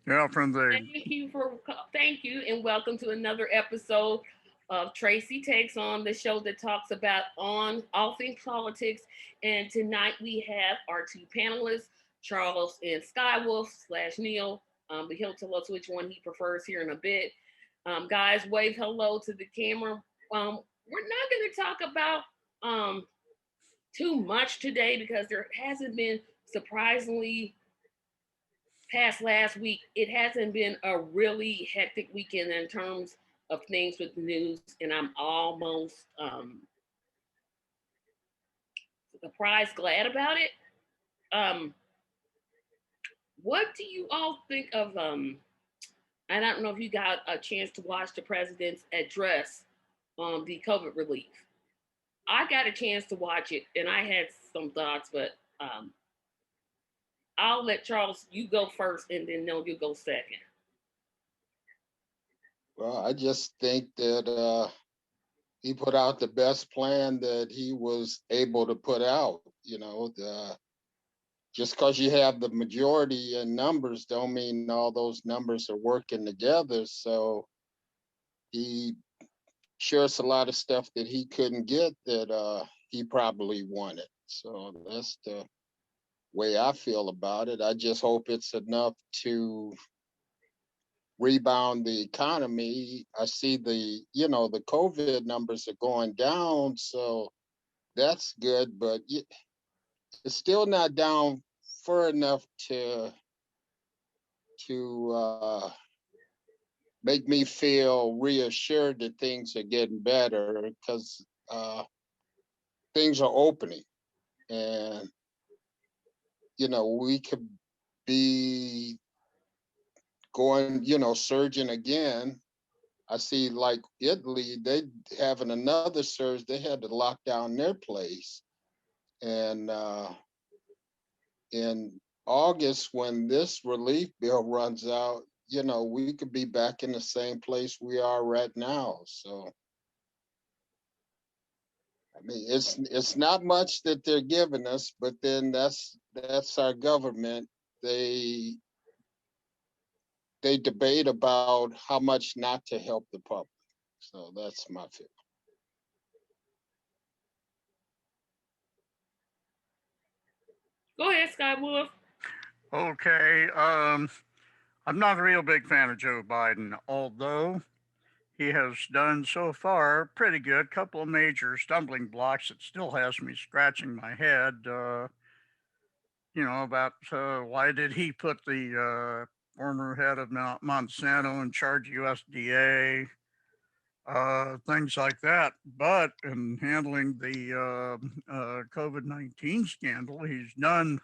Yeah, from the Thank you and welcome to another episode of Tracy Takes On, the show that talks about on all things politics. And tonight we have our two panelists, Charles and Skywolf slash Neil. But he'll tell us which one he prefers here in a bit. Guys, wave hello to the camera. We're not going to talk about too much today because there hasn't been surprisingly past last week, it hasn't been a really hectic weekend in terms of things with the news, and I'm almost surprised, glad about it. Um, what do you all think of? I don't know if you got a chance to watch the president's address on the COVID relief. I got a chance to watch it, and I had some thoughts, but I'll let Charles you go first, and then no, you go second. Well, I just think that he put out the best plan that he was able to put out. Just because you have the majority in numbers don't mean all those numbers are working together. So he shares a lot of stuff that he couldn't get that he probably wanted. So that's the way I feel about it. I just hope it's enough to rebound the economy. I see the COVID numbers are going down, so that's good, but it's still not down far enough to make me feel reassured that things are getting better because things are opening, and we could be going, surging again. I see like Italy, they having another surge. They had to lock down their place. And in August, when this relief bill runs out, we could be back in the same place we are right now. So, I mean, it's not much that they're giving us, but then that's our government. They they debate about how much not to help the public. So that's my feeling. Go ahead, Skywolf. okay. I'm not a real big fan of Joe Biden, although he has done so far pretty good. Couple of major stumbling blocks that still has me scratching my head. About why did he put the former head of Monsanto in charge of USDA, things like that. But in handling the COVID-19 scandal, he's done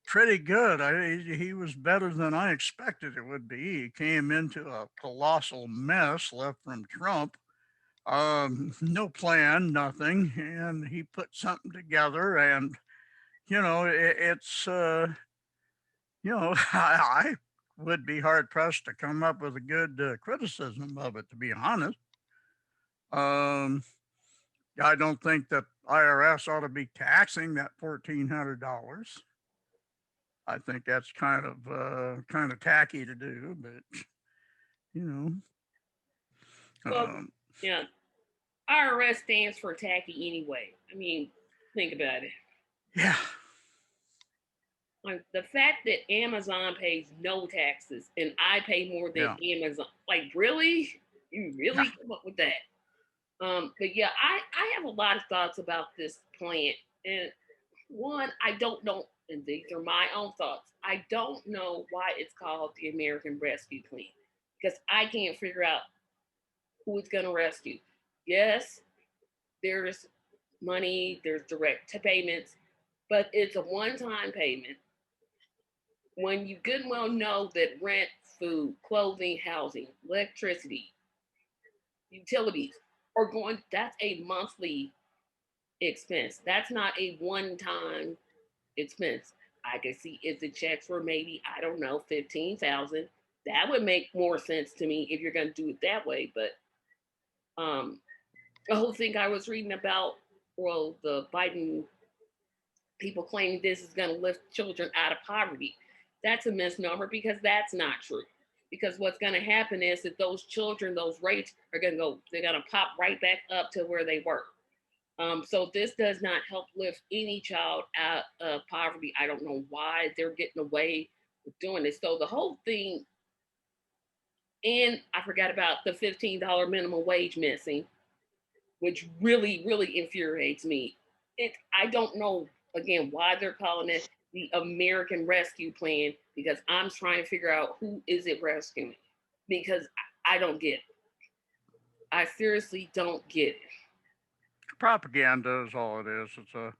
pretty good. He was better than I expected it would be. He came into a colossal mess left from Trump. No plan, nothing, and he put something together. And it's I would be hard pressed to come up with a good criticism of it, to be honest. Um, I don't think that IRS ought to be taxing that $1,400. I think that's kind of tacky to do, but you know, Well, um, yeah, IRS stands for tacky anyway. I mean, think about it. yeah, Like the fact that Amazon pays no taxes and I pay more than yeah, Amazon. Like, really? You yeah, really come up with that? But yeah, I have a lot of thoughts about this plan. And one, I don't know, and these are my own thoughts. I don't know why it's called the American Rescue Plan because I can't figure out who it's going to rescue. Yes, there's money, there's direct payments, but it's a one time payment when you good and well know that rent, food, clothing, housing, electricity, utilities are going, that's a monthly expense. That's not a one time expense. I could see if the checks were maybe, I don't know, 15,000. That would make more sense to me if you're going to do it that way. But the whole thing I was reading about, well, the Biden people claiming this is going to lift children out of poverty. That's a misnomer because that's not true. Because what's going to happen is that those children, those rates are going to go, they're going to pop right back up to where they were. So this does not help lift any child out of poverty. I don't know why they're getting away with doing this. So the whole thing, and I forgot about the $15 minimum wage missing, which really, really infuriates me. I don't know again why they're calling it the American Rescue Plan because I'm trying to figure out who is it rescuing because I don't get it. I seriously don't get it. Propaganda is all it is. It's a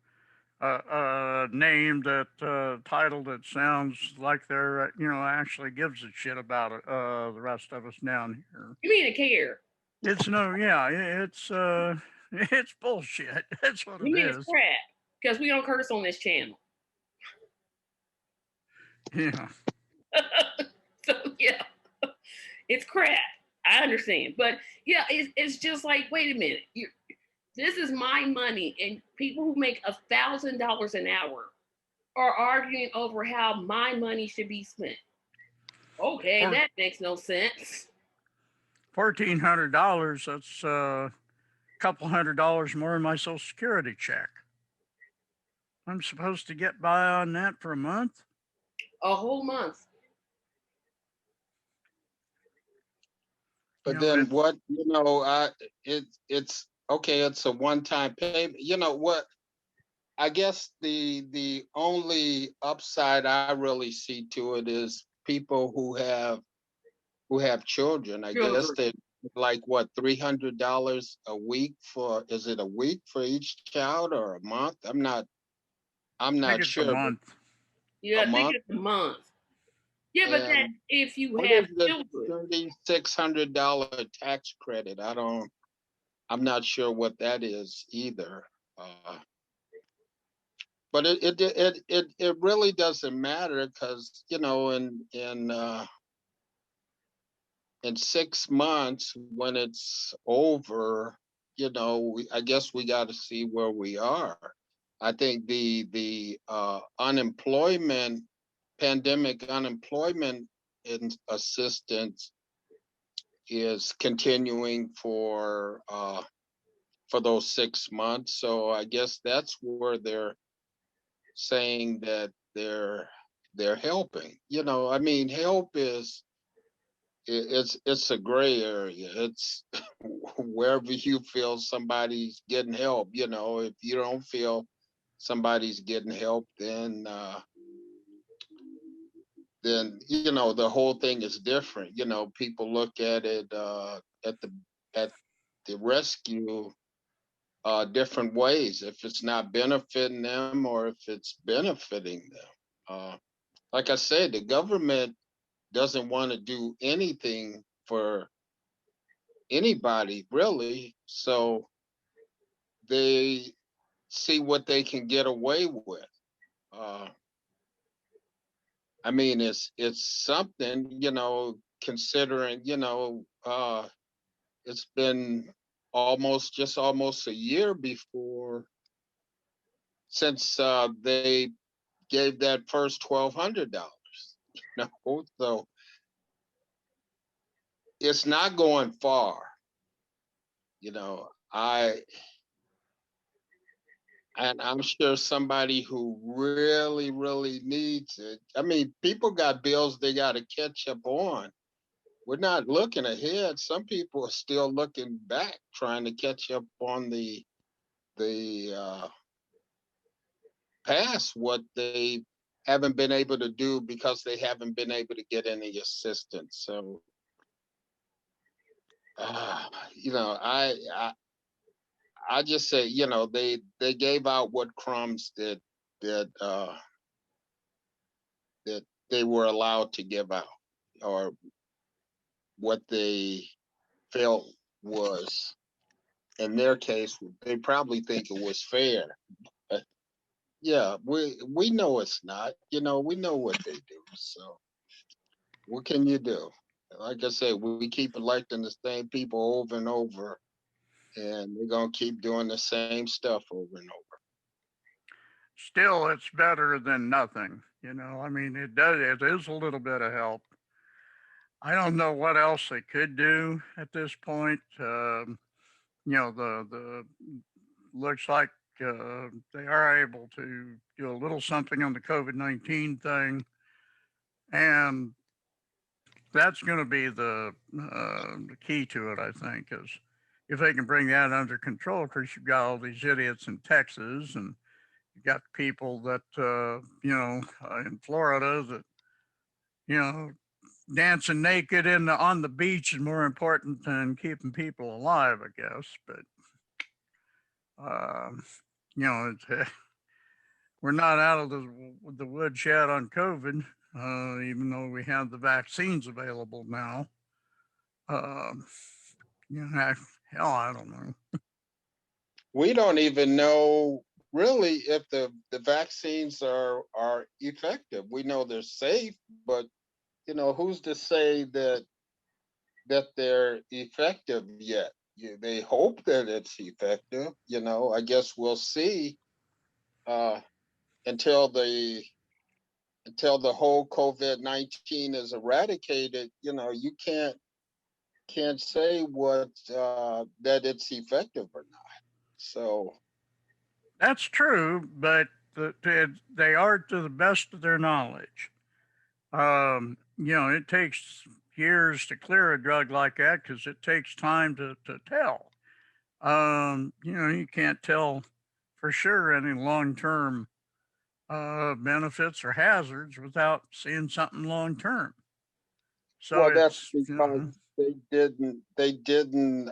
name that title that sounds like they're actually gives a shit about it. The rest of us down here. You mean to care? It's no, yeah, it's bullshit. That's what You it mean it's is. crap? Because we don't curse on this channel. Yeah. So yeah, it's crap. I understand, but yeah, it's just like, wait a minute, this is my money, and people who make $1,000 an hour are arguing over how my money should be spent. Okay, Or that makes no sense. $1,400. That's a couple $100 more in my Social Security check. I'm supposed to get by on that for a month. A whole month. But then what, it's okay, it's a one-time payment. You know what? I guess the only upside I really see to it is people who have children. I guess Children. they like what, $300 a week for, is it a week for each child or a month? I'm I think not it's a sure. month. Yeah, A I think month. it's a month. Yeah, but that And if you what have is the children. $3,600 tax credit? I'm not sure what that is either. But it really doesn't matter because in 6 months when it's over, I guess we got to see where we are. I think the unemployment, pandemic unemployment assistance is continuing for those 6 months. So I guess that's where they're saying that they're helping. I mean, help is it's a gray area. It's wherever you feel somebody's getting help. If you don't feel somebody's getting help, then the whole thing is different. People look at it at the rescue different ways, if it's not benefiting them or if it's benefiting them. Like I said, the government doesn't want to do anything for anybody really, so they see what they can get away with. Uh, I mean, it's something, considering, it's been almost a year before since they gave that first $1,200. So it's not going far. I and I'm sure somebody who really, really needs it. I mean, people got bills they got to catch up on. We're not looking ahead. Some people are still looking back, trying to catch up on the past, what they haven't been able to do because they haven't been able to get any assistance. So, uh, you know, I just say, they gave out what crumbs that that they were allowed to give out, or what they felt was, in their case, they probably think it was fair. But yeah, we know it's not. We know what they do. So what can you do? Like I said, we keep electing the same people over and over, and we're gonna keep doing the same stuff over and over. still it's better than nothing. I mean, it is a little bit of help. I don't know what else they could do at this point. The looks like they are able to do a little something on the COVID-19 thing, and that's going to be the key to it. I think is if they can bring that under control, because you've got all these idiots in Texas, and you got people that in Florida that you know dancing naked on the beach is more important than keeping people alive, I guess. But um, it's, we're not out of the woodshed on COVID, even though we have the vaccines available now. Um, hell, I don't know. We don't even know really if the vaccines are effective. We know they're safe, but who's to say that they're effective yet? They hope that it's effective. I guess we'll see uh, until the whole COVID-19 is eradicated. You can't say what that it's effective or not. So That's true, but they are to the best of their knowledge. It takes years to clear a drug like that because it takes time to tell. You can't tell for sure any long term benefits or hazards without seeing something long term. So well, that's it's, because they didn't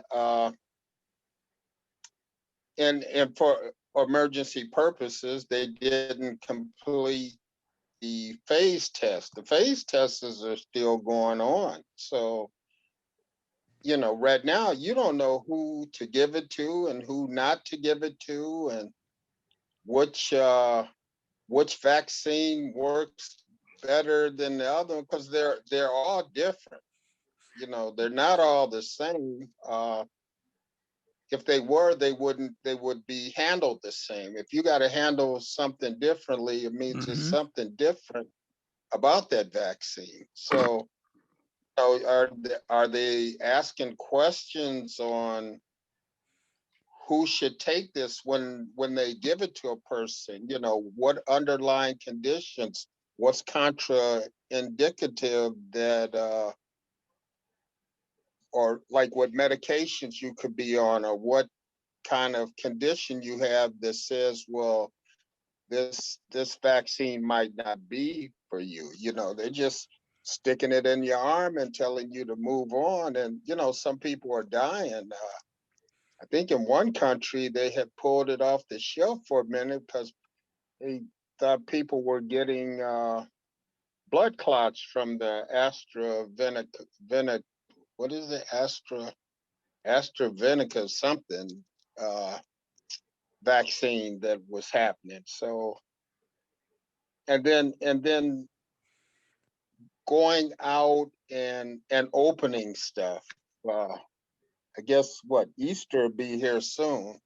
and for emergency purposes they didn't complete the phase test. The phase tests are still going on. So right now you don't know who to give it to and who not to give it to, and which vaccine works better than the other, because they're all different. They're not all the same. If they were, they would be handled the same. If you got to handle something differently, it means there's mm-hmm. something different about that vaccine. So are they asking questions on who should take this when they give it to a person? What underlying conditions, what's contraindicative that or like what medications you could be on, or what kind of condition you have that says, well, this vaccine might not be for you. They're just sticking it in your arm and telling you to move on. And some people are dying. I think in one country they had pulled it off the shelf for a minute because they thought people were getting blood clots from the what is it, AstraZeneca something uh, vaccine that was happening. So and then going out and opening stuff. Uh, I guess what, Easter will be here soon,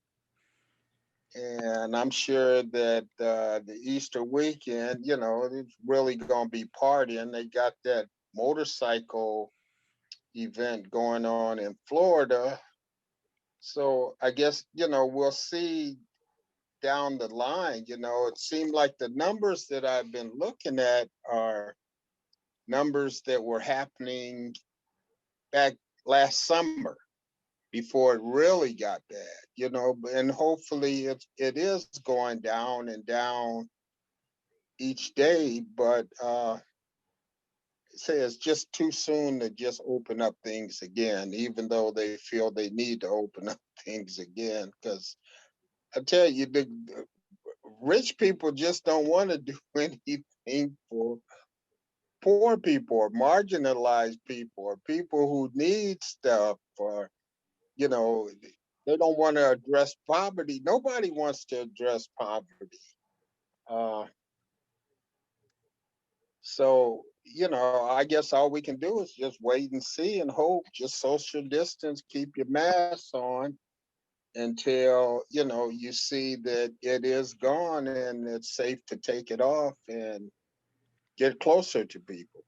and I'm sure that the Easter weekend, it's really gonna be partying. They got that motorcycle event going on in Florida, so I guess we'll see down the line. It seemed like the numbers that I've been looking at are numbers that were happening back last summer before it really got bad, and hopefully it is going down and down each day, but say it's just too soon to just open up things again, even though they feel they need to open up things again. Because I tell you, the rich people just don't want to do anything for poor people or marginalized people or people who need stuff, or you know they don't want to address poverty. Nobody wants to address poverty. uh, so I guess all we can do is just wait and see and hope. Just social distance, keep your mask on, until, you know, you see that it is gone and it's safe to take it off and get closer to people.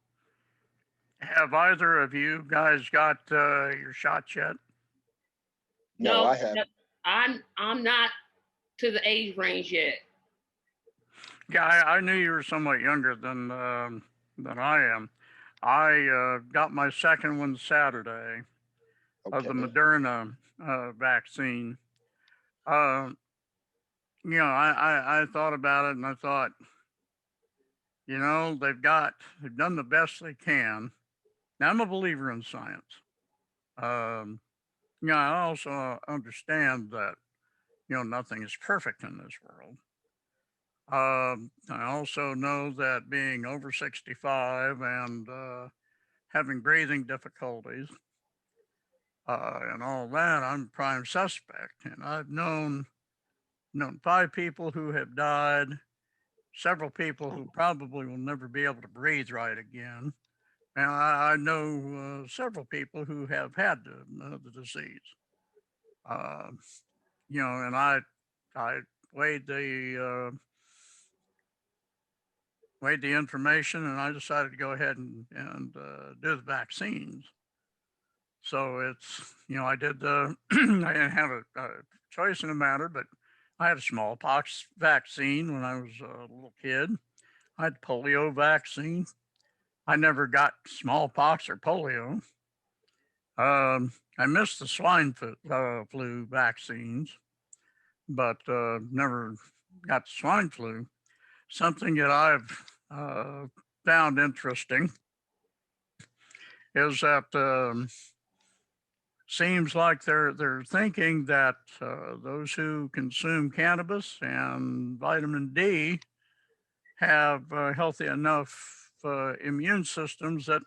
Have either of you guys got your shots yet? No, No, I haven't. I'm not to the age range yet. Yeah, I knew you were somewhat younger than I am. I got my second one Saturday of the Okay. Moderna vaccine. Uh, I thought about it and I thought, they've done the best they can. Now I'm a believer in science. Um, I also understand that nothing is perfect in this world. I also know that being over 65 and having breathing difficulties and all that, I'm a prime suspect. And I've known 5 people who have died, several people who probably will never be able to breathe right again. And I know several people who have had the disease. Uh, and I weighed the information, and I decided to go ahead and do the vaccines. So it's I did the I didn't have a choice in the matter, but I had a smallpox vaccine when I was a little kid. I had polio vaccine. I never got smallpox or polio. I missed the flu vaccines, but never got the swine flu. Something that I've found interesting is that seems like they're thinking that those who consume cannabis and vitamin D have healthy enough immune systems that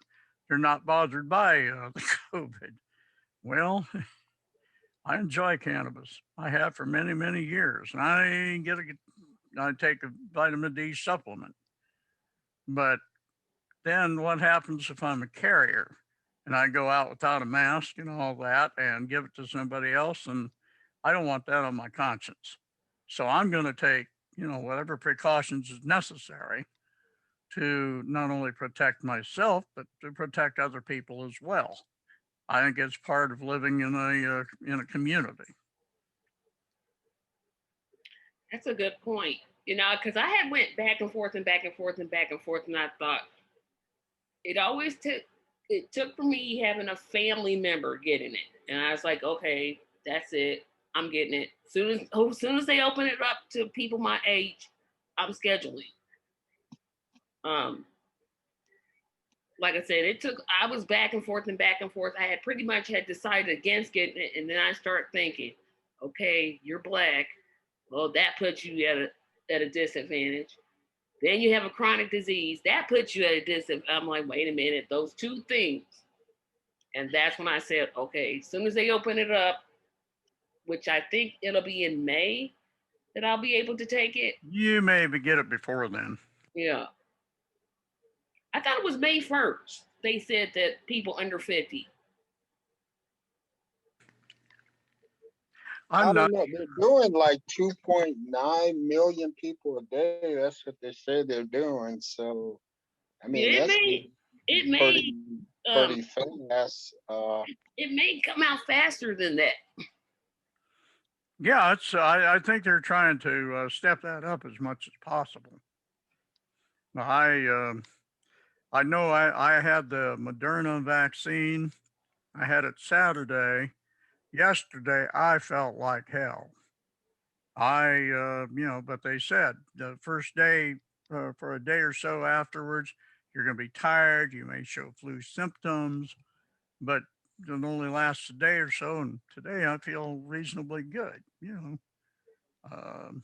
they're not bothered by the COVID. Well, I enjoy cannabis. I have for many, many years. And I take a vitamin D supplement. But then what happens if I'm a carrier and I go out without a mask and all that and give it to somebody else? And I don't want that on my conscience. So I'm going to take, whatever precautions is necessary to not only protect myself, but to protect other people as well. I think it's part of living in a community. That's a good point. Because I had went back and forth and back and forth and back and forth, and I thought it took for me having a family member getting it, and I was like, okay, that's it. I'm getting it. Soon as they open it up to people my age, I'm scheduling. Um, like I said, I was back and forth and back and forth. I had pretty much had decided against getting it, and then I started thinking, okay, you're black. Well, that puts you at a disadvantage. Then you have a chronic disease that puts you at a disadvantage. I'm like, wait a minute, those two things. And that's when I said, okay, as soon as they open it up, which I think it'll be in May that I'll be able to take it. You may get it before then. Yeah. I thought it was May 1st. They said that people under 50. I I'm not. don't know. They're doing like 2.9 million people a day. That's what they say they're doing. So, I mean, Yeah, that's it pretty, may, um, pretty fast. it may come out faster than that. Yeah, I think they're trying to step that up as much as possible. I I know I had the Moderna vaccine. I had it Saturday. Yesterday, I felt like hell. But they said the first day, for a day or so afterwards, you're going to be tired. You may show flu symptoms, but it only lasts a day or so. And today, I feel reasonably good. Um,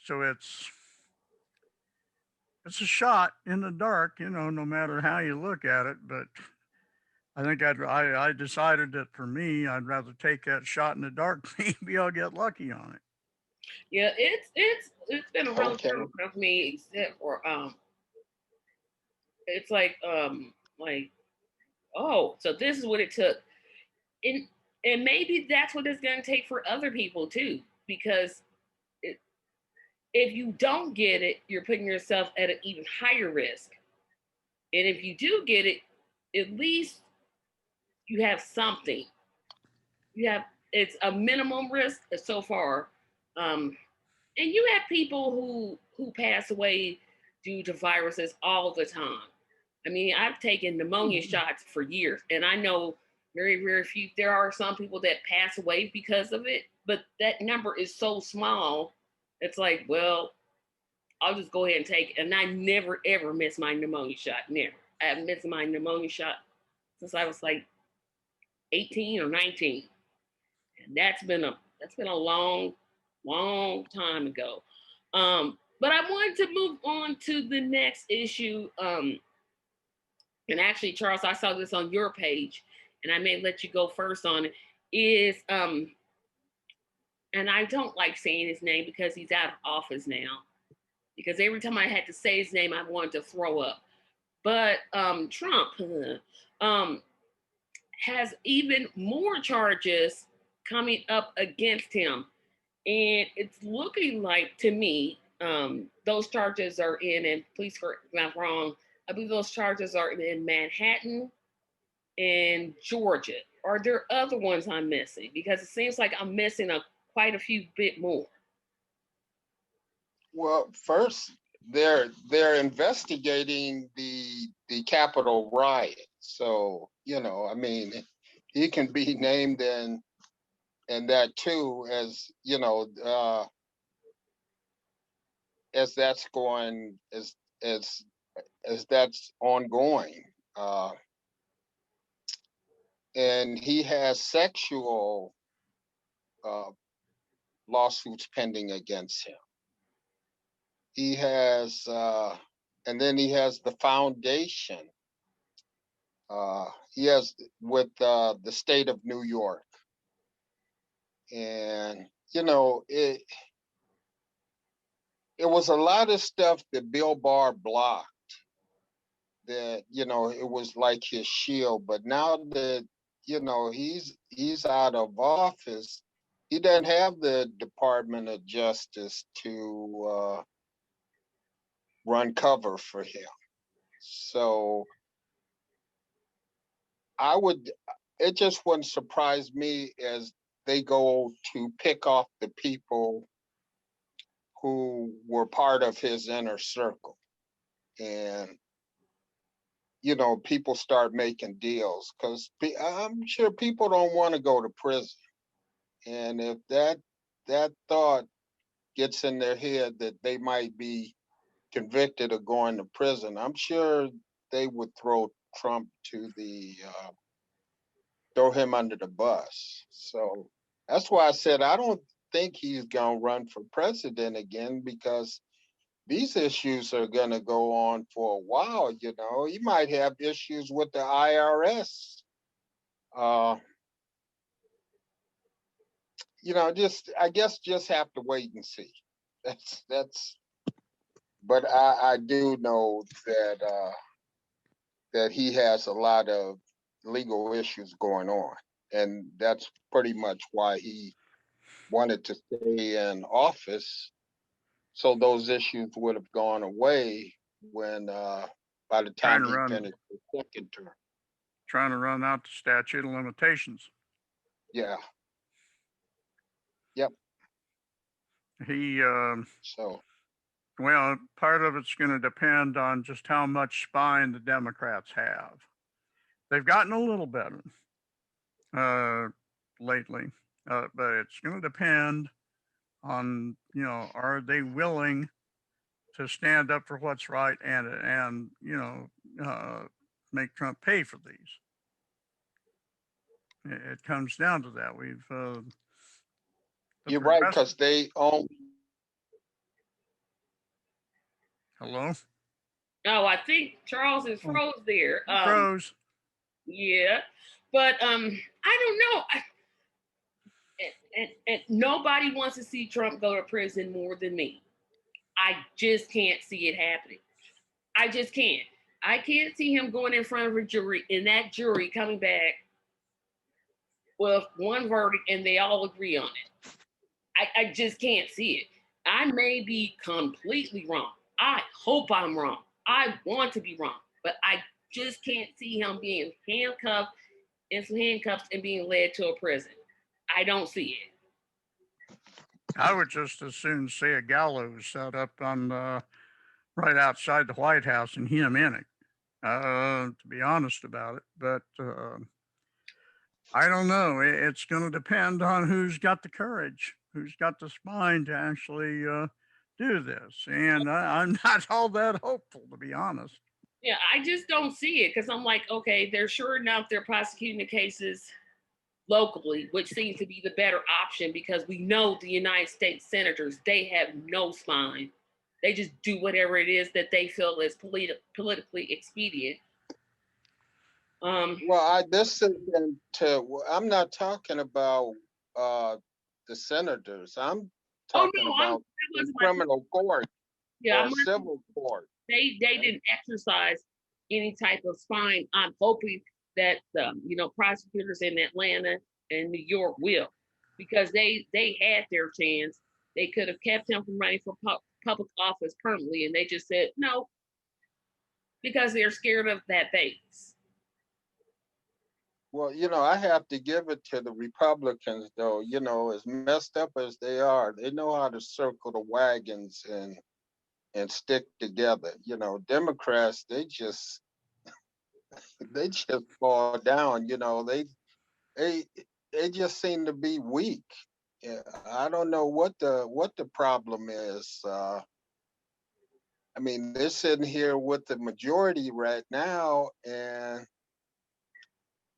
so it's a shot in the dark, no matter how you look at it. But I think I decided that for me, I'd rather take that shot in the dark. Maybe I'll get lucky on it. Yeah, it's been a roller Okay. coaster for me, except for it's like oh, so this is what it took. And And maybe that's what it's going to take for other people too, because if you don't get it, you're putting yourself at an even higher risk. And if you do get it, at least you have something. It's a minimum risk so far. And you have people who pass away due to viruses all the time. I mean, I've taken pneumonia shots for years, and I know very, very few. There are some people that pass away because of it, but that number is so small. It's like, well, I'll just go ahead and take it. And I never ever miss my pneumonia shot. Never. I haven't missed my pneumonia shot since I was like 18 or 19. And that's been a long, long time ago. But I wanted to move on to the next issue. And actually, Charles, I saw this on your page, and I may let you go first on it, is and I don't like saying his name because he's out of office now. Because every time I had to say his name, I wanted to throw up. But Trump has even more charges coming up against him. And it's looking like, to me, those charges are in, and please correct me if I'm wrong, I believe those charges are in Manhattan and Georgia. Are there other ones I'm missing? Because it seems like I'm missing quite a few bit more. Well, first, they're investigating the Capitol riot. So, I mean, he can be named in that too, as as that's going as that's ongoing. And he has sexual lawsuits pending against him. He has, and then he has the foundation. He has with the state of New York. And, it was a lot of stuff that Bill Barr blocked that, it was like his shield. But now that, he's out of office, he doesn't have the Department of Justice to run cover for him. So it just wouldn't surprise me as they go to pick off the people who were part of his inner circle. And, people start making deals because I'm sure people don't want to go to prison. And if that thought gets in their head that they might be convicted of going to prison, I'm sure they would throw Trump throw him under the bus. So that's why I said I don't think he's going to run for president again, because these issues are going to go on for a while. He might have issues with the IRS. I guess just have to wait and see. That's. But I do know that he has a lot of legal issues going on, and that's pretty much why he wanted to stay in office, so those issues would have gone away when by the time he finished the second term. Trying to run out the statute of limitations. Yeah. Yep. Well, part of it's going to depend on just how much spine the Democrats have. They've gotten a little better lately, but it's going to depend on, are they willing to stand up for what's right and make Trump pay for these. It comes down to that. You're right, because they own. Hello? Oh, I think Charles is froze there. Froze. Yeah, but I don't know. And nobody wants to see Trump go to prison more than me. I just can't see it happening. I just can't. I can't see him going in front of a jury and that jury coming back with one verdict and they all agree on it. I just can't see it. I may be completely wrong. I hope I'm wrong. I want to be wrong, but I just can't see him being handcuffed in some handcuffs and being led to a prison. I don't see it. I would just as soon see a gallows set up on right outside the White House and him in it. To be honest about it, but I don't know. It's going to depend on who's got the courage, who's got the spine to actually do this. And I'm not all that hopeful, to be honest. Yeah, I just don't see it because I'm like, okay, they're sure enough they're prosecuting the cases locally, which seems to be the better option because we know the United States senators, they have no spine. They just do whatever it is that they feel is politically expedient. Well, this is I'm not talking about the senators. I'm talking about the criminal court or civil court. They didn't exercise any type of spine. I'm hoping that the prosecutors in Atlanta and New York will, because they had their chance. They could have kept him from running for public office permanently, and they just said no because they're scared of that base. Well, I have to give it to the Republicans, though. As messed up as they are, they know how to circle the wagons and stick together. Democrats, they just fall down. They just seem to be weak. Yeah, I don't know what the problem is. I mean, they're sitting here with the majority right now,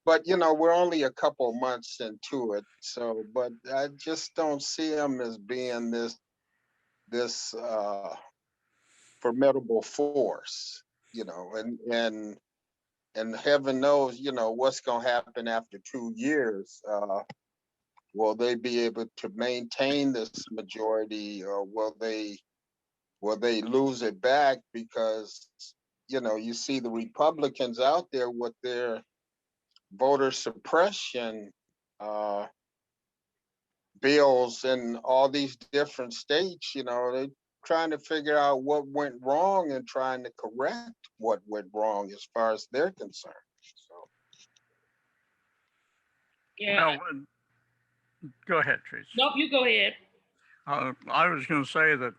but we're only a couple months into it. So, but I just don't see them as being this formidable force. And heaven knows, what's going to happen after 2 years. Will they be able to maintain this majority, or will they lose it back? Because you see the Republicans out there with their voter suppression bills in all these different states. They trying to figure out what went wrong and trying to correct what went wrong as far as they're concerned. So, yeah. Well, go ahead, Tracy. Nope, you go ahead. I was going to say that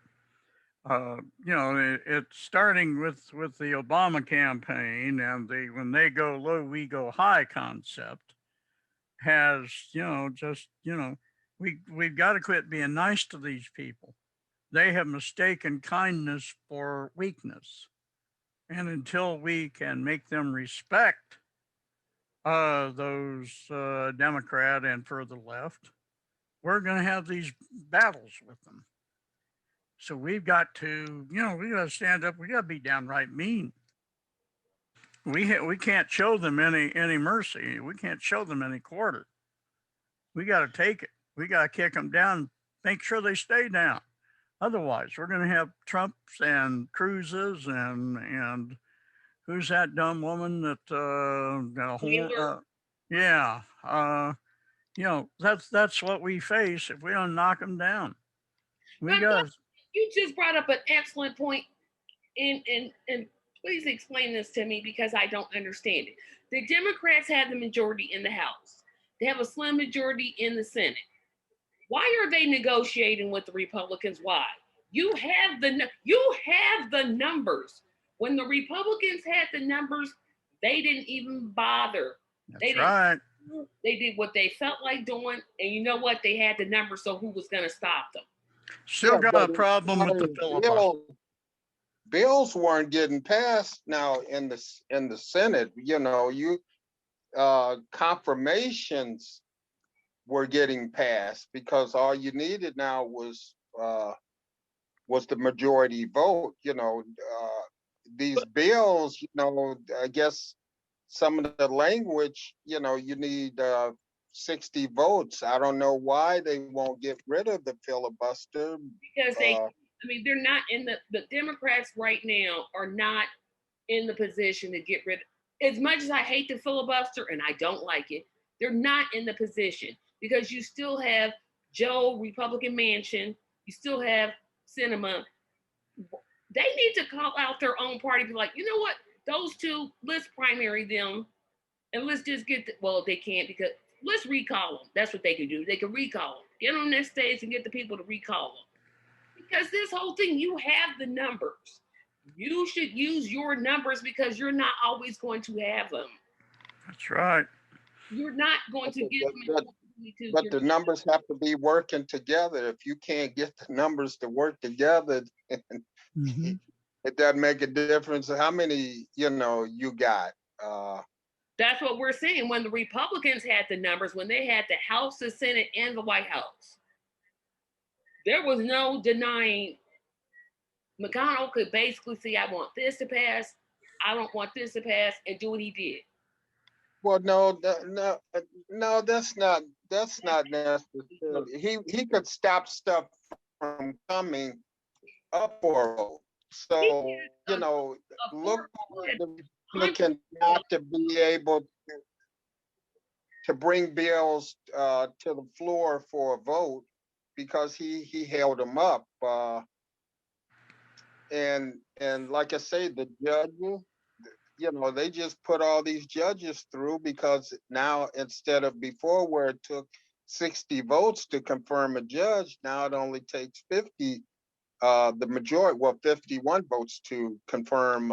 it's starting with the Obama campaign and the when they go low, we go high concept has we've got to quit being nice to these people. They have mistaken kindness for weakness, and until we can make them respect those Democrat and further left, we're going to have these battles with them. So we've got to, we got to stand up. We got to be downright mean. We can't show them any mercy. We can't show them any quarter. We got to take it. We got to kick them down. Make sure they stay down. Otherwise, we're going to have Trumps and Cruzes and who's that dumb woman that that's what we face if we don't knock them down. You just brought up an excellent point, and please explain this to me because I don't understand it. The Democrats have the majority in the House. They have a slim majority in the Senate. Why are they negotiating with the Republicans? Why? You have the numbers. When the Republicans had the numbers, they didn't even bother. That's right. They did what they felt like doing, and you know what? They had the numbers, so who was going to stop them? Still got a problem with the filibuster. Bills weren't getting passed now in the Senate. Confirmations were getting passed because all you needed now was the majority vote. These bills, I guess some of the language, you need 60 votes. I don't know why they won't get rid of the filibuster. Because they're not in the Democrats right now are not in the position to get rid of, as much as I hate the filibuster and I don't like it, They're not in the position because you still have Joe, Republican Mansion, you still have Cinema. They need to call out their own party, be like, you know what, those two, let's primary them and let's just get, well, they can't because let's recall them. That's what they can do. They can recall them. Get on their stage and get the people to recall them. Because this whole thing, you have the numbers. You should use your numbers because you're not always going to have them. That's right. You're not going to get them. But the numbers have to be working together. If you can't get the numbers to work together, it doesn't make a difference how many, you got. That's what we're saying. When the Republicans had the numbers, when they had the House, the Senate, and the White House, there was no denying. McConnell could basically say, I want this to pass, I don't want this to pass, and do what he did. Well, no, that's not necessary. He could stop stuff from coming up for a vote. So, look for the Republican not to be able to bring bills to the floor for a vote because he held them up. And like I say, the judges, they just put all these judges through because now instead of before where it took 60 votes to confirm a judge, now it only takes 50, the majority, 51 votes to confirm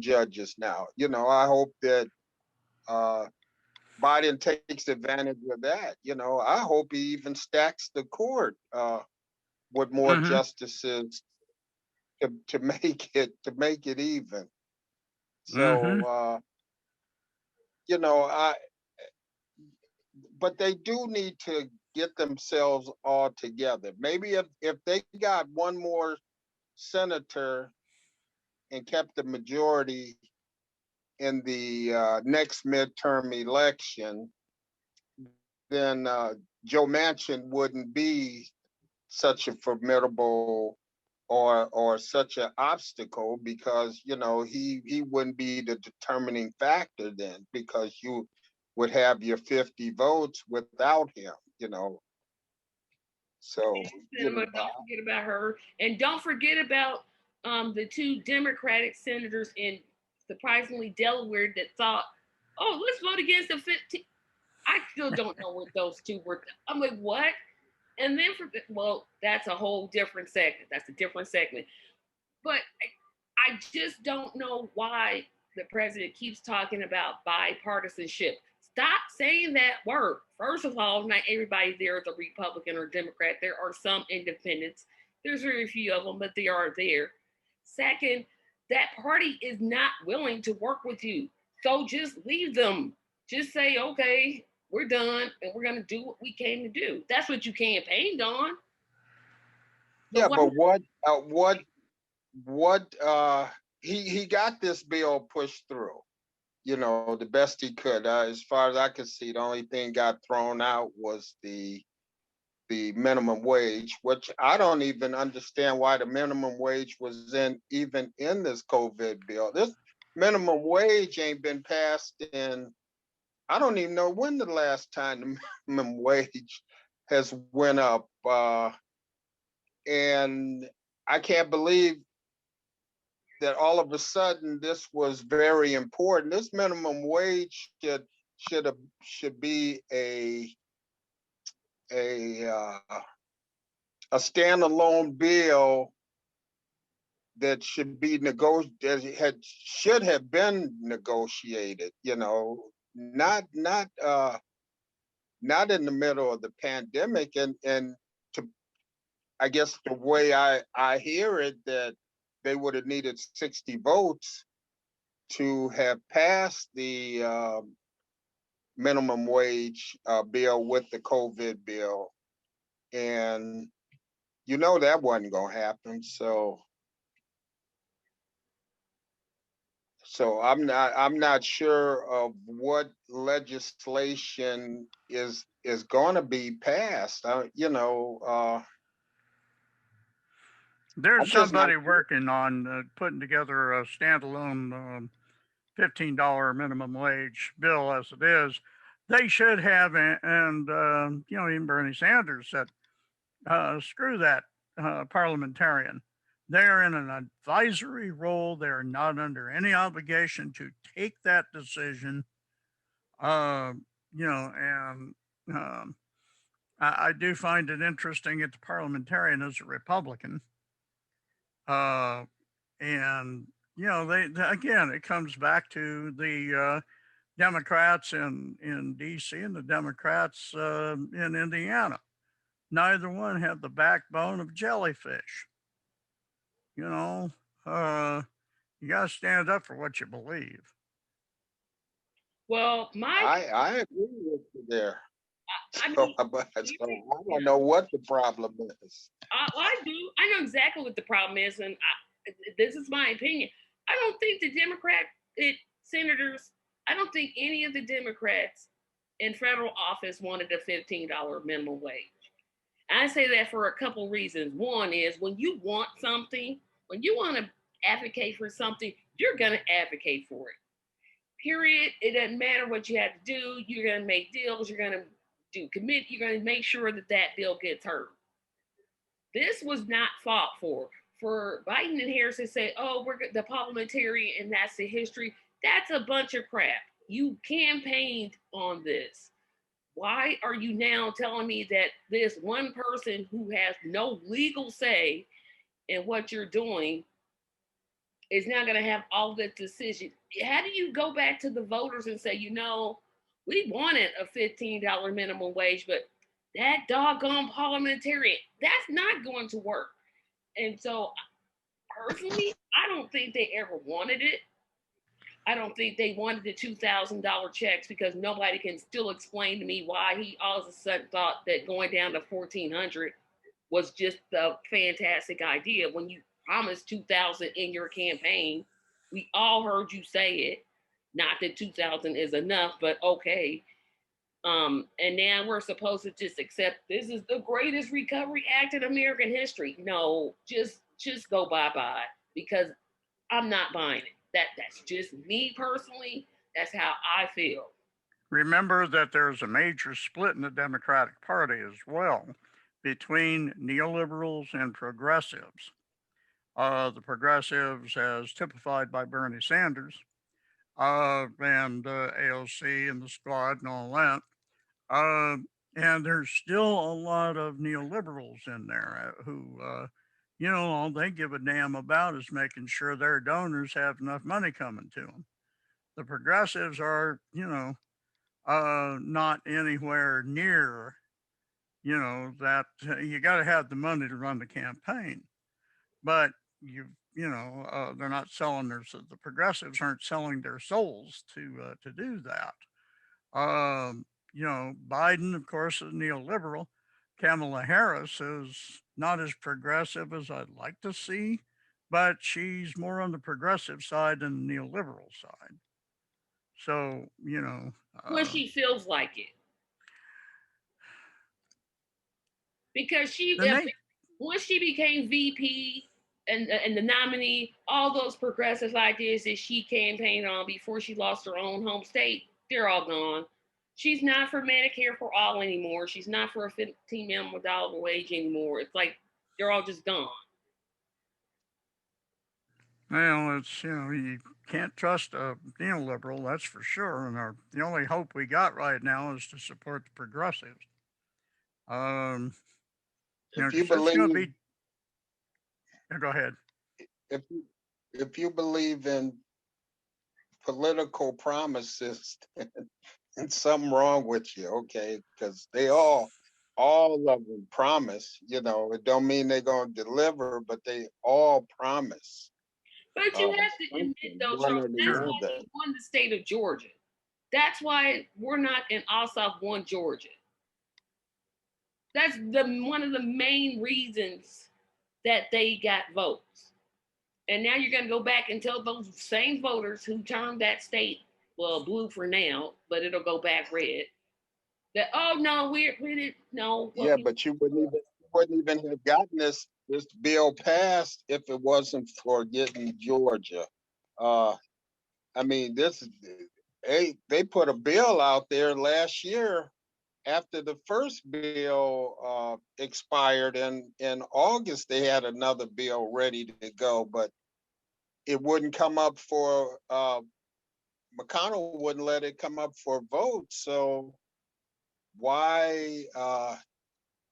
judges now. I hope that Biden takes advantage of that. I hope he even stacks the court with more justices to make it even. So but they do need to get themselves all together. Maybe if they got one more senator and kept the majority in the next midterm election, then Joe Manchin wouldn't be such a formidable or such an obstacle because he wouldn't be the determining factor then because you would have your 50 votes without him. So Don't forget about her, and don't forget about the two Democratic senators in surprisingly Delaware that thought, oh, let's vote against the 15. I still don't know what those two were. I'm like, what? And then that's a whole different segment. That's a different segment. But I just don't know why the president keeps talking about bipartisanship. Stop saying that word. First of all, not everybody there is a Republican or Democrat. There are some independents. There's very few of them, but they are there. Second, that party is not willing to work with you. So just leave them. Just say, okay, we're done and we're going to do what we came to do. That's what you campaigned on. Yeah, but what he got this bill pushed through, the best he could. As far as I could see, the only thing got thrown out was the minimum wage, which I don't even understand why the minimum wage was even in this COVID bill. This minimum wage ain't been passed in, I don't even know when the last time the minimum wage has went up. And I can't believe that all of a sudden this was very important. This minimum wage should be a standalone bill that should be should have been negotiated. Not in the middle of the pandemic. And to, I guess the way I hear it, that they would have needed 60 votes to have passed the minimum wage bill with the COVID bill. And that wasn't going to happen. So I'm not sure of what legislation is going to be passed. There's somebody working on putting together a standalone $15 minimum wage bill as it is. They should have, and even Bernie Sanders said, screw that parliamentarian. They're in an advisory role. They're not under any obligation to take that decision. And I do find it interesting that the parliamentarian is a Republican. And again, it comes back to the Democrats in D.C. and the Democrats in Indiana. Neither one have the backbone of jellyfish. You got to stand up for what you believe. Well, I agree with you there. I So, mean, but so I don't know what the problem is. I do. I know exactly what the problem is, and this is my opinion. I don't think the senators. I don't think any of the Democrats in federal office wanted a $15 minimum wage. I say that for a couple reasons. One is when you want something, when you want to advocate for something, you're going to advocate for it. Period. It doesn't matter what you have to do. You're going to make deals. You're going to you're going to make sure that bill gets heard. This was not fought for. For Biden and Harris to say, oh, we're the parliamentarian and that's the history, that's a bunch of crap. You campaigned on this. Why are you now telling me that this one person who has no legal say in what you're doing is not going to have all the decision? How do you go back to the voters and say, we wanted a $15 minimum wage, but that doggone parliamentarian, that's not going to work. And so personally, I don't think they ever wanted it. I don't think they wanted the $2,000 checks because nobody can still explain to me why he all of a sudden thought that going down to $1,400 was just a fantastic idea. When you promised $2,000 in your campaign, we all heard you say it. Not that $2,000 is enough, but okay. And now we're supposed to just accept this is the greatest recovery act in American history. No, just go bye-bye because I'm not buying it. That's just me personally. That's how I feel. Remember that there's a major split in the Democratic Party as well between neoliberals and progressives. The progressives, as typified by Bernie Sanders and AOC and the squad and all that. And there's still a lot of neoliberals in there who, all they give a damn about is making sure their donors have enough money coming to them. The progressives are, not anywhere near, that you got to have the money to run the campaign. But they're not selling the progressives aren't selling their souls to do that. Biden, of course, is neoliberal. Kamala Harris is not as progressive as I'd like to see, but she's more on the progressive side than the neoliberal side. So, well, she feels like it. Because once she became VP and the nominee, all those progressive ideas that she campaigned on before she lost her own home state, they're all gone. She's not for Medicare for all anymore. She's not for a $15 minimum wage anymore. It's like they're all just gone. Well, it's, you can't trust a neoliberal, that's for sure. And the only hope we got right now is to support the progressives. If you believe, go ahead. If you believe in political promises, and something wrong with you, okay? Because they all of them promise. It don't mean they're gonna deliver, but they all promise. But you have to admit, though, Charles, that's why they won the state of Georgia. That's why we're not in Ossoff won Georgia. That's one of the main reasons that they got votes. And now you're going to go back and tell those same voters who turned that state, well, blue for now, but it'll go back red, that, oh, no, we didn't, no. Yeah, but you wouldn't even have gotten this bill passed if it wasn't for getting Georgia. I mean, they put a bill out there last year after the first bill expired, and in August they had another bill ready to go, but it wouldn't come up for McConnell wouldn't let it come up for a vote. So why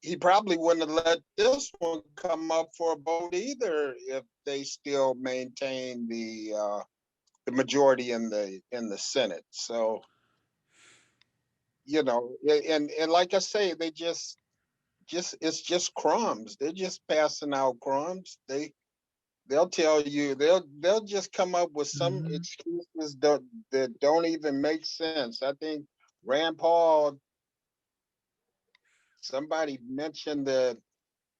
he probably wouldn't have let this one come up for a vote either if they still maintain the majority in the Senate. So and like I say, they just it's just crumbs. They're just passing out crumbs. They'll tell you they'll just come up with some Mhm. excuses that don't even make sense. I think Rand Paul, somebody mentioned that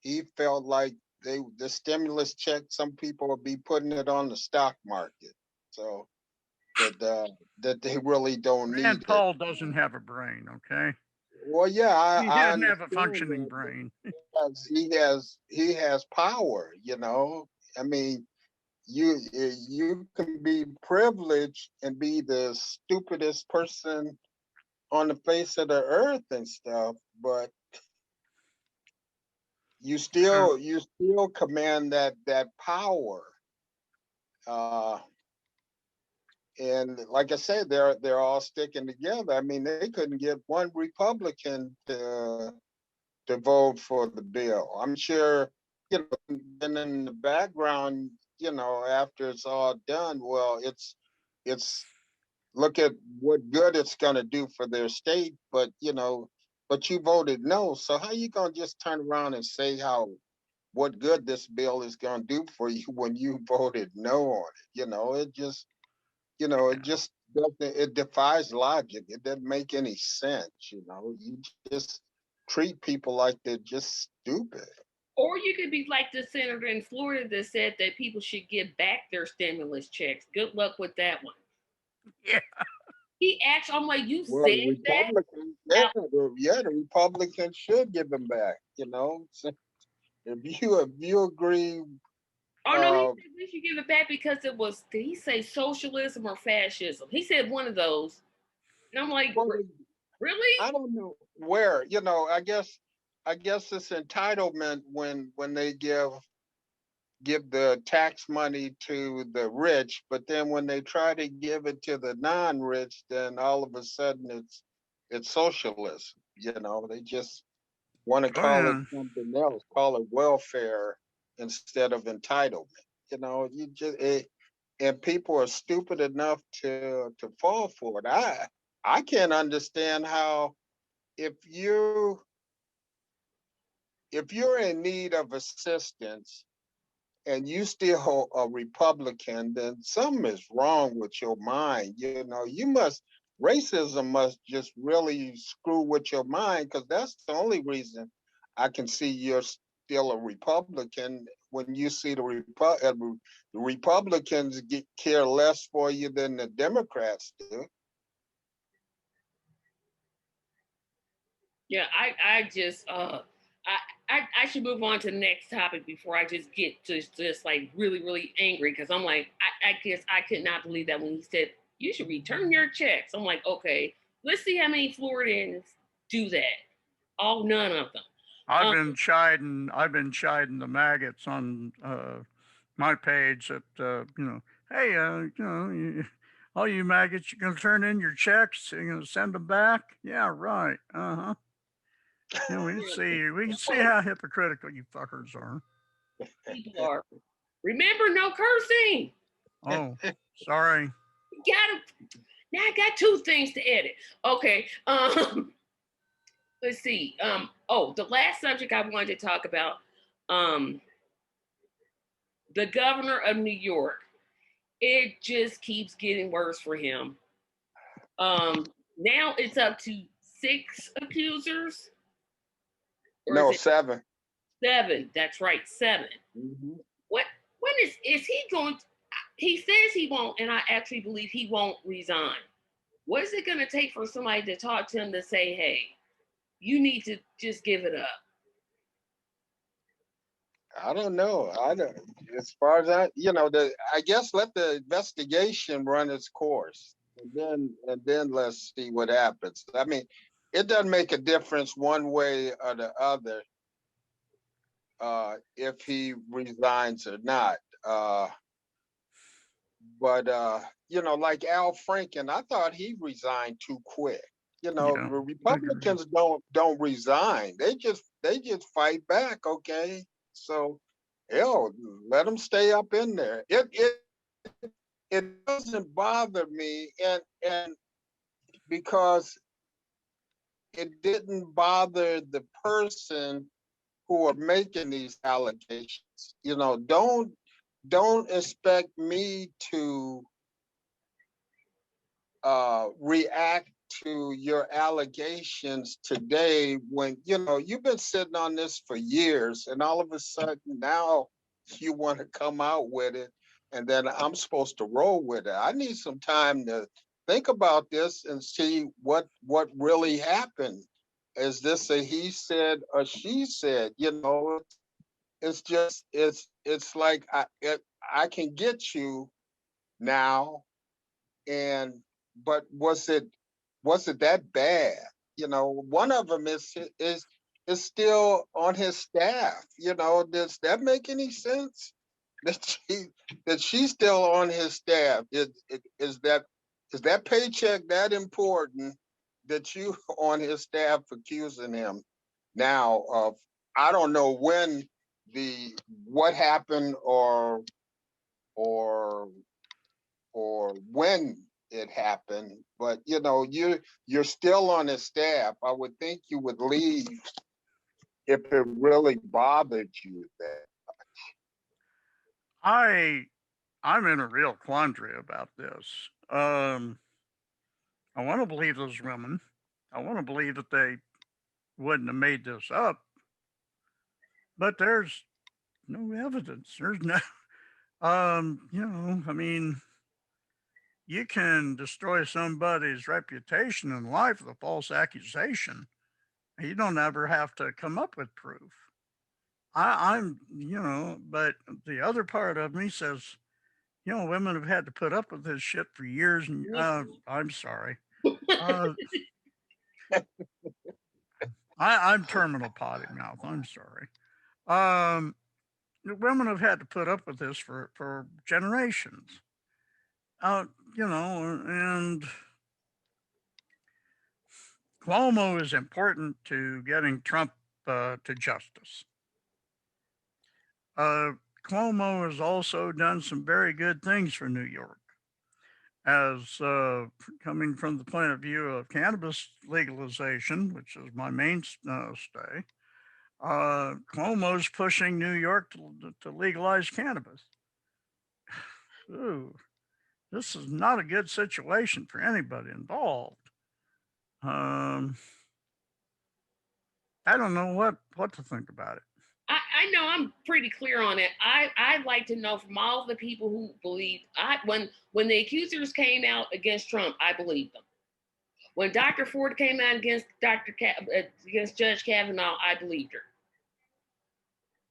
he felt like the stimulus check, some people will be putting it on the stock market. So that they really don't Rand need it. Paul doesn't have a brain, okay? Well, yeah, He I doesn't have a understand functioning that, but brain. he has power. I mean, you can be privileged and be the stupidest person on the face of the earth and stuff, but Uh, you still command that power. Uh, and like I said, they're all sticking together. I mean, they couldn't get one Republican to vote for the bill. I'm sure, and in the background, after it's all done, well, it's look at what good it's going to do for their state, but you voted no. So how you going to just turn around and say what good this bill is going to do for you when you voted no on it? It yeah. just doesn't, it defies logic. It doesn't make any sense. You just treat people like they're just stupid. Or you could be like the senator in Florida that said that people should give back their stimulus checks. Good luck with that one. Yeah. He actually, I'm like, you Well, said the that? Republicans, Now, the Republicans should give them back. So if you agree, oh no, he uh, said we should give it back because it was, did he say socialism or fascism? He said one of those. And I'm like, well, really? I don't know where. I guess it's entitlement when they give the tax money to the rich, but then when they try to give it to the non-rich, then all of a sudden it's socialism. They just want to Oh call it yeah. something else, call it welfare instead of entitlement. And people are stupid enough to fall for it. I can't understand how if you if you're in need of assistance and you still a Republican, then something is wrong with your mind. Racism must just really screw with your mind, because that's the only reason I can see you're still a Republican when you see the Republicans care less for you than the Democrats do. Yeah, I just I should move on to the next topic before I just get just like really really angry because I'm like I guess I could not believe that when he said you should return your checks. I'm like, okay, let's see how many Floridians do that. All none of them. I've Um, been chiding. I've been chiding the maggots on my page that hey, all you maggots, you gonna turn in your checks? You gonna send them back? Yeah, right. Uh huh. We can see how hypocritical you fuckers are. people are. Remember, no cursing. Oh, sorry. Got now. I got two things to edit. Okay. Let's see. Oh, the last subject I wanted to talk about. Um, the governor of New York. It just keeps getting worse for him. Now it's up to 6 accusers, or is No, it 7. 7? That's right, 7. Mhm. What? When is he going? He says he won't, and I actually believe he won't resign. What is it going to take for somebody to talk to him to say, "Hey, you need to just give it up"? I don't know. I don't. As far as I guess let the investigation run its course, and then let's see what happens. I mean, it doesn't make a difference one way or the other if he resigns or not. But like Al Franken, I thought he resigned too quick. Yeah, The agreed. Republicans don't resign. They just fight back. Okay, so hell, let them stay up in there. It doesn't bother me, and because it didn't bother the person who are making these allegations. Don't expect me to react to your allegations today when you've been sitting on this for years, and all of a sudden now you want to come out with it, and then I'm supposed to roll with it. I need some time to think about this and see what really happened. Is this a he said or she said? It's just it's like I can get you now, and but was it that bad? One of them is still on his staff. Does that make any sense? That she's still on his staff. Is that paycheck that important that you on his staff accusing him now of? I don't know when the what happened or or when it happened, but you're still on his staff. I would think you would leave if it really bothered you that. I I'm in a real quandary about this. I want to believe those women. I want to believe that they wouldn't have made this up, but there's no evidence. There's no, I mean, you can destroy somebody's reputation and life with a false accusation. You don't ever have to come up with proof. But the other part of me says, women have had to put up with this shit for years, and I'm sorry. Uh, I'm terminal potty mouth. I'm sorry. Um, Women have had to put up with this for generations. Uh, and Cuomo is important to getting Trump to justice. Uh, Cuomo has also done some very good things for New York, as coming from the point of view of cannabis legalization, which is my mainstay. Cuomo's pushing New York to legalize cannabis. Ooh, this is not a good situation for anybody involved. Um, I don't know what to think about it. I know I'm pretty clear on it. I'd like to know from all the people who believe. When the accusers came out against Trump, I believed them. When Dr. Ford came out against against Judge Kavanaugh, I believed her.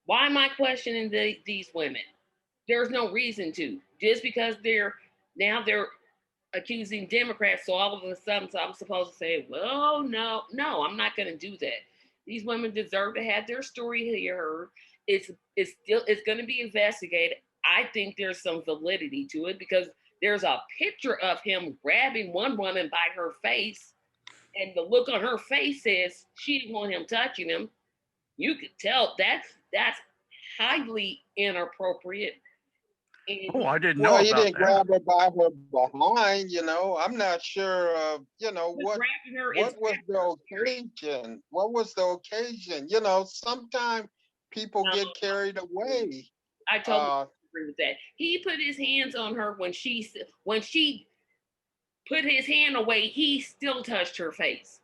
Why am I questioning these women? There's no reason to. Just because they're accusing Democrats, so all of a sudden so I'm supposed to say, well, no, I'm not going to do that. These women deserve to have their story heard. It's going to be investigated. I think there's some validity to it because there's a picture of him grabbing one woman by her face, and the look on her face says she didn't want him touching him. You could tell that's highly inappropriate. Oh, And I didn't know Well, he about didn't that. grab her by her behind. I'm not sure. grabbing her is what was the occasion? What was the occasion? Sometimes people get carried away. I totally agree with that. He put his hands on her when she put his hand away. He still touched her face.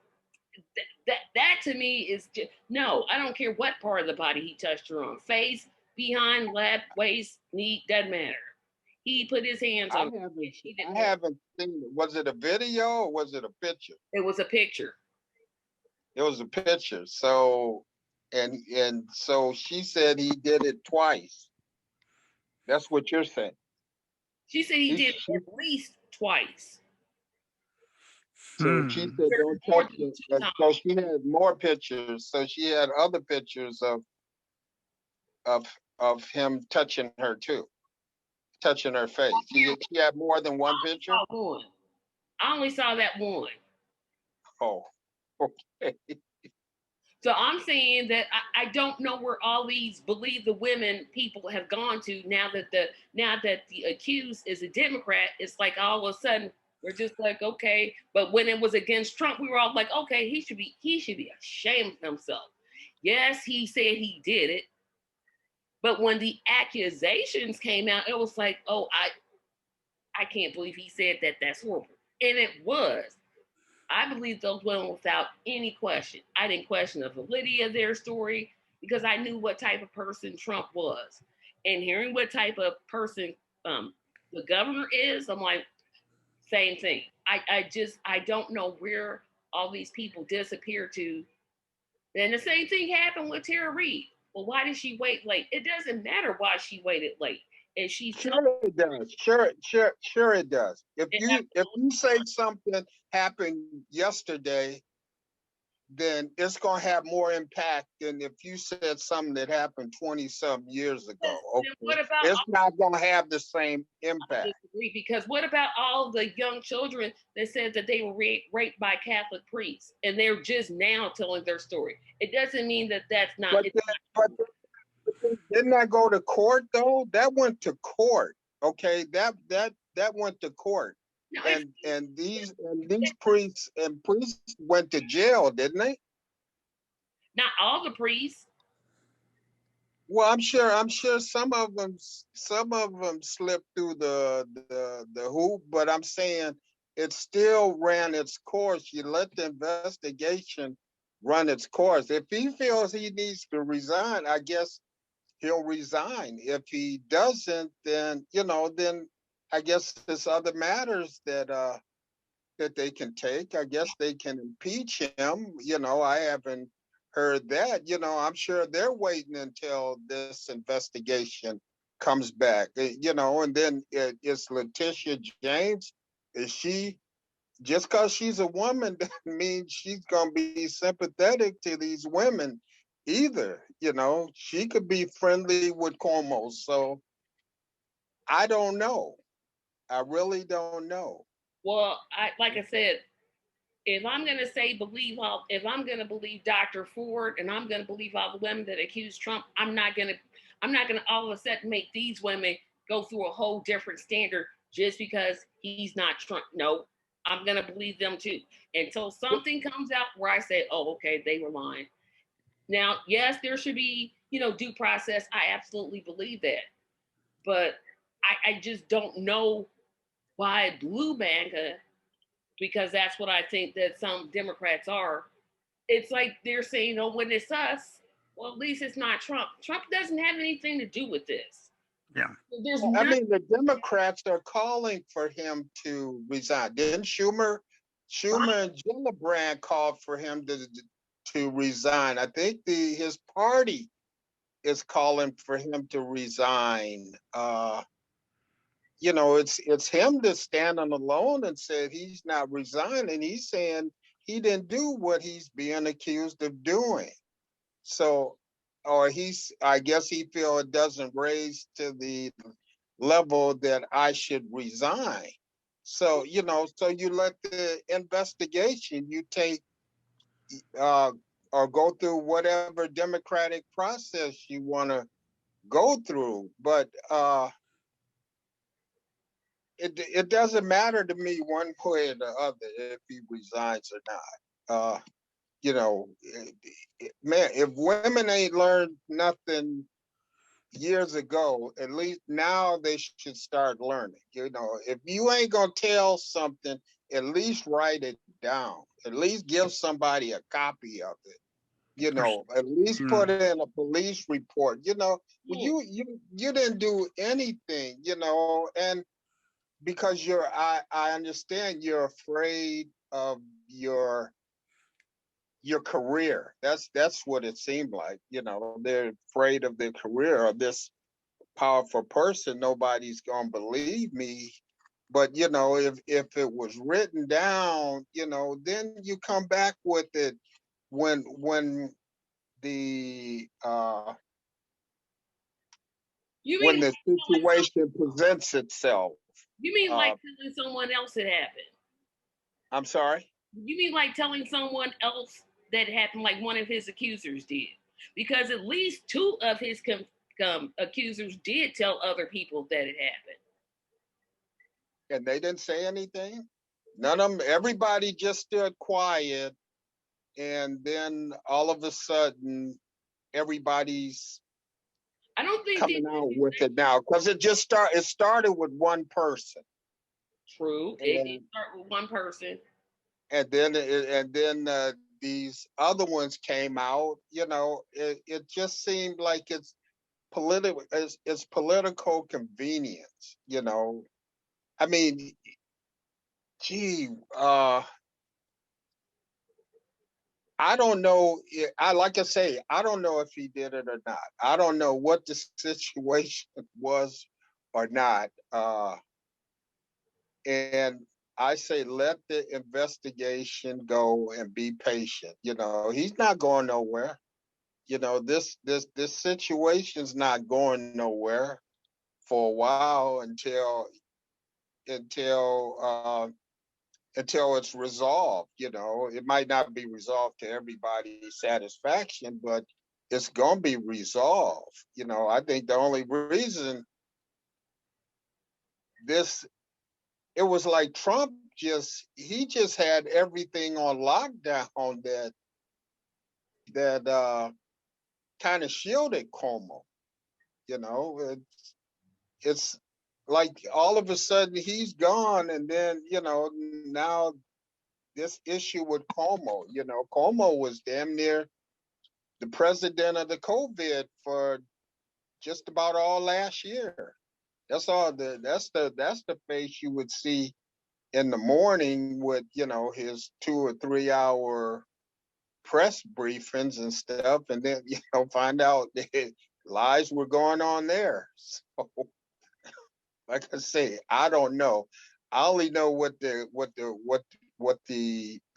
That to me is just no. I don't care what part of the body he touched her on. Face, behind, left, waist, knee, doesn't matter. He put his hands I on her. haven't. She I didn't. haven't seen it. Was it a video or was it a picture? It was a picture. It was a picture. So And so she said he did it twice. That's what you're saying. She said he He, did she, it at least twice. so she Hmm. said, There's don't more touch than it. two times. So she had more pictures. So she had other pictures of of him touching her too, touching her face. She had more than one picture. I saw one. I only saw that one. Oh, okay. So I'm saying that I don't know where all these believe the women people have gone to now that the accused is a Democrat. It's like all of a sudden we're just like, okay. But when it was against Trump, we were all like, okay, he should be ashamed of himself. Yes, he said he did it. But when the accusations came out, it was like, oh, I can't believe he said that. That's horrible. And it was. I believe those women without any question. I didn't question the validity of their story because I knew what type of person Trump was. And hearing what type of person the governor is, I'm like, same thing. I don't know where all these people disappear to. And the same thing happened with Tara Reid. Well, why did she wait late? It doesn't matter why she waited late. And she's Sure it does. Sure it does. If you say something happened yesterday, then it's gonna have more impact than if you said something that happened 20 some years ago. then Okay. what about It's not gonna have the same I impact. disagree because what about all the young children that said that they were raped by Catholic priests and they're just now telling their story? It doesn't mean that that's not. But It's but didn't that go to court though? That went to court. Okay, that went to court. no, it's And these priests went to jail, didn't they? not all the priests. Well, I'm sure some of them slipped through the hoop, but I'm saying it still ran its course. You let the investigation run its course. If he feels he needs to resign, I guess he'll resign. If he doesn't, then I guess there's other matters that they can take. I guess they can impeach him. I haven't heard that. I'm sure they're waiting until this investigation comes back. And then it's Letitia James. Is she just because she's a woman doesn't mean she's gonna be sympathetic to these women either. She could be friendly with Cuomo. So I don't know. I really don't know. Well, like I said, if I'm gonna if I'm gonna believe Dr. Ford and I'm gonna believe all the women that accuse Trump, I'm not gonna all of a sudden make these women go through a whole different standard just because he's not Trump. No, I'm gonna believe them too until something comes out where I say, oh, okay, they were lying. Now, yes, there should be due process. I absolutely believe that, but I just don't know why Blue Manga, because that's what I think that some Democrats are. It's like they're saying, oh, when it's us, well, at least it's not Trump. Trump doesn't have anything to do with this. Yeah. There's I not. mean, the Democrats are calling for him to resign. Didn't Schumer and Gillibrand called for him to resign? I think his party is calling for him to resign. It's him that's standing alone and said he's not resigning. He's saying he didn't do what he's being accused of doing. So, or I guess he feel it doesn't raise to the level that I should resign. So you let the investigation, you take uh, or go through whatever democratic process you want to go through. But it doesn't matter to me one way or the other if he resigns or not. You know, man, if women ain't learned nothing years ago, at least now they should start learning. If you ain't gonna tell something, at least write it down. At least give somebody a copy of it. There's, At least mm, put it in a police report. Well, you didn't do anything. And because I understand you're afraid of your your career. That's what it seemed like. You know, they're afraid of their career, or this powerful person. Nobody's gonna believe me. But you know, if it was written down, you know, then you come back with it when the You when mean the situation presents itself. you mean Uh, like telling someone else it happened? I'm sorry. You mean like telling someone else that happened, like one of his accusers did? Because at least two of his accusers did tell other people that it happened. And they didn't say anything. None of them. Everybody just stood quiet, and then all of a sudden, everybody's I don't think they coming out with it now because it started with one person. true. It did And start with one person. and then these other ones came out. You know, it just seemed like it's political convenience. You know, I mean, gee, I don't know. I like I say, I don't know if he did it or not. I don't know what the situation was or not. And I say let the investigation go and be patient. You know, he's not going nowhere. You know, this situation's not going nowhere for a while until until it's resolved. You know, it might not be resolved to everybody's satisfaction, but it's gonna be resolved. You know, I think the only reason this it was like Trump just had everything on lockdown that kind of shielded Como. You know, it's like all of a sudden he's gone, and then you know now this issue with Como. You know, Como was damn near the president of the COVID for just about all last year. That's the face you would see in the morning with, you know, his 2 or 3 hour press briefings and stuff, and then you know find out that lies were going on there. So, like I say, I don't know. I only know what the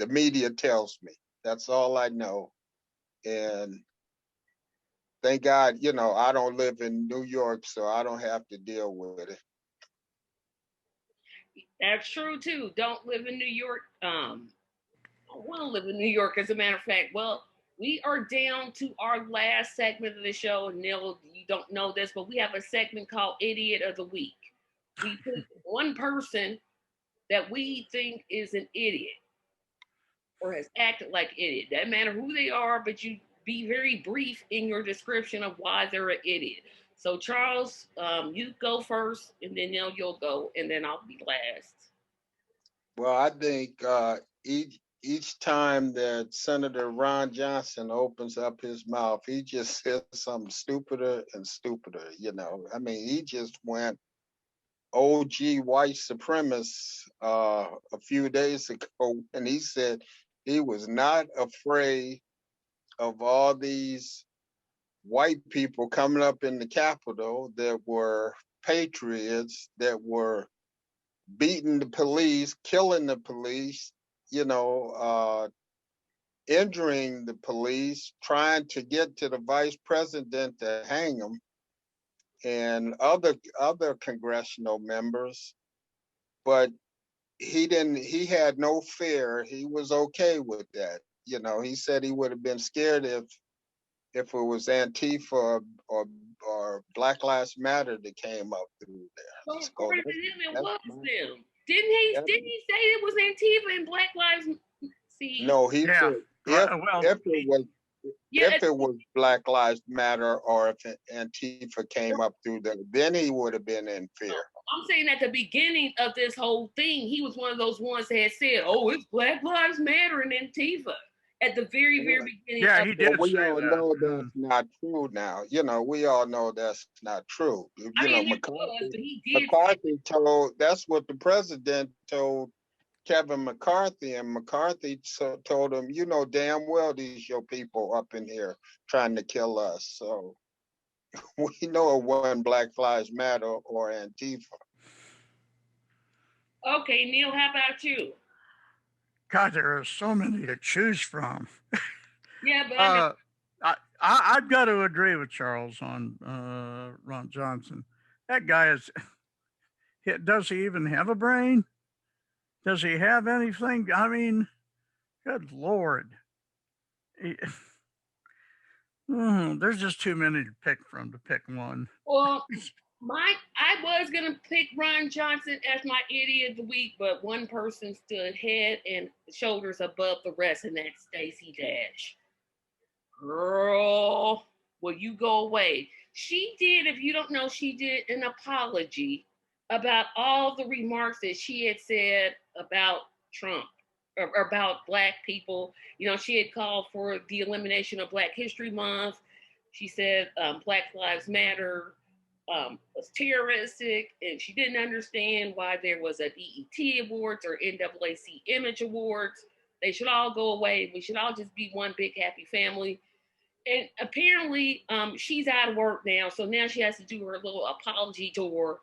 media tells me. That's all I know. And thank God, you know, I don't live in New York, so I don't have to deal with it. That's true too. Don't live in New York. I want to live in New York, as a matter of fact. Well, we are down to our last segment of the show. Neil, you don't know this, but we have a segment called Idiot of the Week. We pick one person that we think is an idiot or has acted like idiot. Doesn't matter who they are, but you be very brief in your description of why they're an idiot. So, Charles, you go first, and then Neil, you'll go, and then I'll be last. Well, I think each time that Senator Ron Johnson opens up his mouth, he just says something stupider and stupider. You know, I mean, he just went OG white supremacist a few days ago, and he said he was not afraid of all these white people coming up in the Capitol that were patriots, that were beating the police, killing the police, you know, injuring the police, trying to get to the vice president to hang him, and other congressional members. But he had no fear. He was okay with that. You know, he said he would have been scared if it was Antifa or Black Lives Matter that came up through there. So So according to him, it was my, them. Didn't he say it was Antifa and Black Lives? See, no, he Yeah. said Well, yeah, if it was Black Lives Matter or if Antifa came up through there, then he would have been in fear. I'm saying at the beginning of this whole thing, he was one of those ones that had said, "Oh, it's Black Lives Matter and Antifa." At the very, very beginning. yeah, of he the did Well, we say all that. know that's not true now. You know, we all know that's not true. I You know, mean, it was, but he did. McCarthy told, that's what the president told Kevin McCarthy, and McCarthy told him, you know damn well these your people up in here trying to kill us. So we know it wasn't Black Lives Matter or Antifa. Okay, Neil, how about you? God, there are so many to choose from. Yeah, but I know. I've got to agree with Charles on Ron Johnson. That guy is. Does he even have a brain? Does he have anything? I mean, good Lord. There's just too many to pick from to pick one. Well, I was gonna pick Ron Johnson as my idiot of the week, but one person stood head and shoulders above the rest, and that's Stacey Dash. Girl, will you go away? She did, if you don't know, she did an apology about all the remarks that she had said about Trump or about Black people. You know, she had called for the elimination of Black History Month. She said Black Lives Matter was terroristic, and she didn't understand why there was a BET Awards or NAAC Image Awards. They should all go away. We should all just be one big happy family. And apparently, she's out of work now, so now she has to do her little apology tour,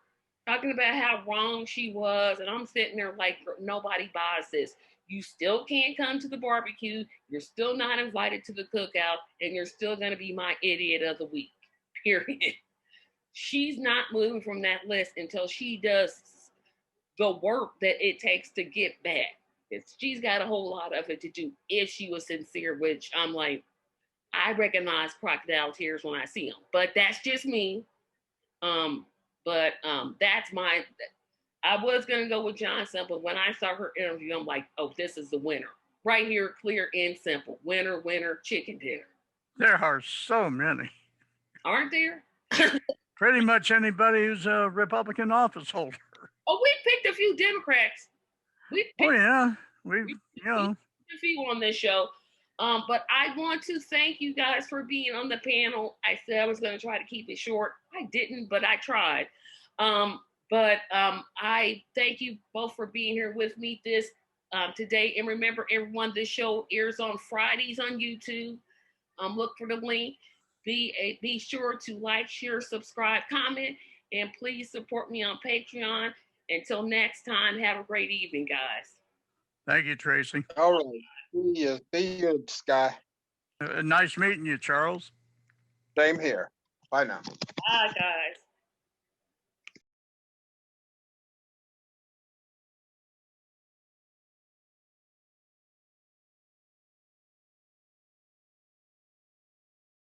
talking about how wrong she was. And I'm sitting there like, nobody buys this. You still can't come to the barbecue. You're still not invited to the cookout, and you're still going to be my idiot of the week. Period. She's not moving from that list until she does the work that it takes to get back. She's got a whole lot of it to do if she was sincere, which I'm like, I recognize crocodile tears when I see them, but that's just me. That's my. I was gonna go with Johnson, but when I saw her interview, I'm like, oh, this is the winner, right here, clear and simple. Winner, winner, chicken dinner. There are so many. Aren't there? Pretty much anybody who's a Republican office holder. Oh, we picked a few Democrats. Oh yeah, we a few on this show. But I want to thank you guys for being on the panel. I said I was going to try to keep it short. I didn't, but I tried. I thank you both for being here with me today. And remember, everyone, this show airs on Fridays on YouTube. Look for the link. Be sure to like, share, subscribe, comment, and please support me on Patreon. Until next time, have a great evening, guys. Thank you, Tracy. All right. See you, Sky. Nice meeting you, Charles. Same here. Bye now. Bye, guys.